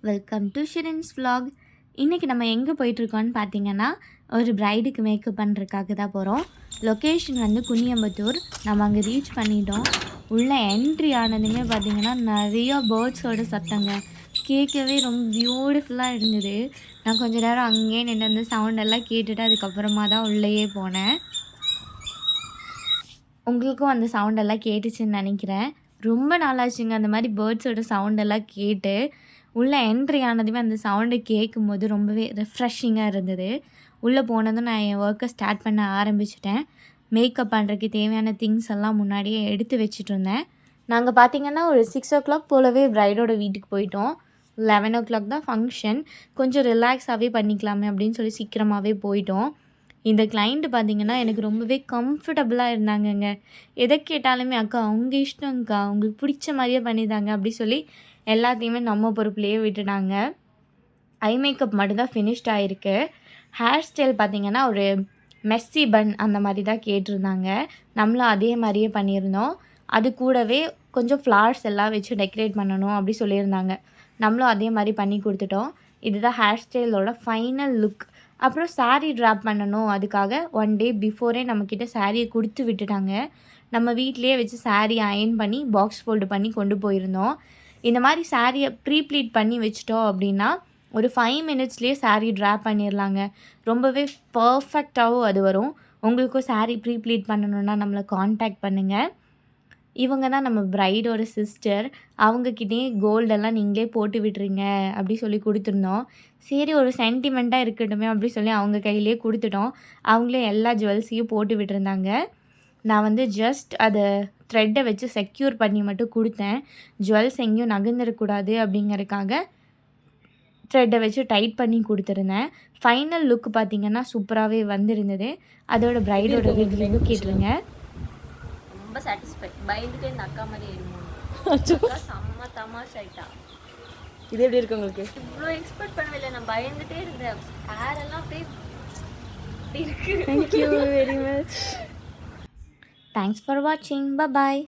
Welcome to Shirin's vlog. இன்றைக்கி நம்ம எங்கே போயிட்டுருக்கோன்னு பார்த்தீங்கன்னா ஒரு பிரைடுக்கு மேக்கப் பண்ணுறதுக்காக தான் போகிறோம். லொக்கேஷன் வந்து குனியம்புத்தூர். நம்ம அங்கே ரீச் பண்ணிட்டோம். உள்ளே என்ட்ரி ஆனதுமே பார்த்திங்கன்னா நிறையா பேர்ட்ஸோட சத்தங்க கேட்கவே ரொம்ப பியூட்டிஃபுல்லாக இருந்தது. நான் கொஞ்சம் நேரம் அங்கேயே நின்று அந்த சவுண்டெல்லாம் கேட்டுட்டு அதுக்கப்புறமா தான் உள்ளேயே போனேன். உங்களுக்கும் அந்த சவுண்டெல்லாம் கேட்டுச்சுன்னு நினைக்கிறேன். ரொம்ப நாளாச்சுங்க அந்த மாதிரி பேர்ட்ஸோட சவுண்டெல்லாம் கேட்டு. உள்ளே என்ட்ரி ஆனதுமே அந்த சவுண்டை கேட்கும்போது ரொம்பவே ரெஃப்ரெஷிங்காக இருந்தது. உள்ளே போனதும் நான் என் ஒர்க்கை ஸ்டார்ட் பண்ண ஆரம்பிச்சிட்டேன். மேக்கப் பண்ணுறதுக்கு தேவையான திங்ஸ் எல்லாம் முன்னாடியே எடுத்து வச்சுட்டு இருந்தேன். நாங்கள் பார்த்திங்கன்னா ஒரு 6 o'clock போலவே ப்ரைடோட வீட்டுக்கு போயிட்டோம். 11 o'clock தான் ஃபங்க்ஷன். கொஞ்சம் ரிலாக்ஸாகவே பண்ணிக்கலாமே அப்படின்னு சொல்லி சீக்கிரமாகவே போயிட்டோம். இந்த கிளைண்ட்டு பார்த்திங்கன்னா எனக்கு ரொம்பவே கம்ஃபர்டபுளாக இருந்தாங்கங்க. எதை கேட்டாலுமே அக்கா அவங்க இஷ்டம்க்கா, உங்களுக்கு பிடிச்ச மாதிரியே பண்ணிதாங்க அப்படி சொல்லி எல்லாத்தையுமே நம்ம பொறுப்புலேயே விட்டுட்டாங்க. ஐ மேக்கப் மட்டும்தான் ஃபினிஷ்ட் ஆகிருக்கு. ஹேர் ஸ்டைல் பார்த்திங்கன்னா ஒரு மெஸ்ஸி பன் அந்த மாதிரி தான் கேட்டிருந்தாங்க. நம்மளும் அதே மாதிரியே பண்ணியிருந்தோம். அது கூடவே கொஞ்சம் ஃப்ளார்ஸ் எல்லாம் வச்சு டெக்கரேட் பண்ணணும் அப்படி சொல்லியிருந்தாங்க. நம்மளும் அதே மாதிரி பண்ணி கொடுத்துட்டோம். இதுதான் ஹேர் ஸ்டைலோட ஃபைனல் லுக். அப்புறம் சாரீ ட்ராப் பண்ணணும். அதுக்காக 1 day பிஃபோரே நம்மக்கிட்ட சாரியை கொடுத்து விட்டுட்டாங்க. நம்ம வீட்டிலையே வச்சு சாரீ அயன் பண்ணி பாக்ஸ் ஃபோல்டு பண்ணி கொண்டு போயிருந்தோம். இந்த மாதிரி சாரியை ப்ளீட் பண்ணி வச்சிட்டோம் அப்படின்னா ஒரு 5 minutesலேயே சாரீ ட்ராப் பண்ணிடலாங்க. ரொம்பவே பர்ஃபெக்டாகவும் அது வரும். உங்களுக்கும் சாரீ ப்ளீட் பண்ணணுன்னா நம்மளை காண்டாக்ட் பண்ணுங்கள். இவங்க தான் நம்ம ப்ரைடோட சிஸ்டர். அவங்கக்கிட்டேயே கோல்டெல்லாம் நீங்களே போட்டு விட்டுறீங்க அப்படி சொல்லி கொடுத்துருந்தோம். சரி ஒரு சென்டிமெண்ட்டாக இருக்கட்டுமே அப்படி சொல்லி அவங்க கையிலே கொடுத்துட்டோம். அவங்களே எல்லா ஜுவல்ஸையும் போட்டு விட்டுருந்தாங்க. நான் வந்து ஜஸ்ட் அதை த்ரெட்டை வச்சு செக்யூர் பண்ணி மட்டும் கொடுத்தேன். ஜுவல்ஸ் எங்கேயும் நகர்ந்துடக்கூடாது அப்படிங்கிறதுக்காக த்ரெட்டை வச்சு டைட் பண்ணி கொடுத்துருந்தேன். ஃபைனல் லுக் பார்த்திங்கன்னா சூப்பராகவே வந்திருந்தது. அதோட ப்ரைடோட ரிவ்யூ கேட்டுருங்க. ரொம்ப சாட்டிஸ்ஃபை. பயந்துட்டு இந்த அக்கா மாதிரி செம்ம தமாஷ் ஆயிட்டா. இது எப்படி இருக்கு உங்களுக்கு? இவ்வளோ எக்ஸ்பெக்ட் பண்ணவே இல்லை. நான் பயந்துட்டே இருந்தேன். ஹேர் எல்லாம் அப்படியே இருக்கு. Thank you very much. Thanks for watching. Bye bye.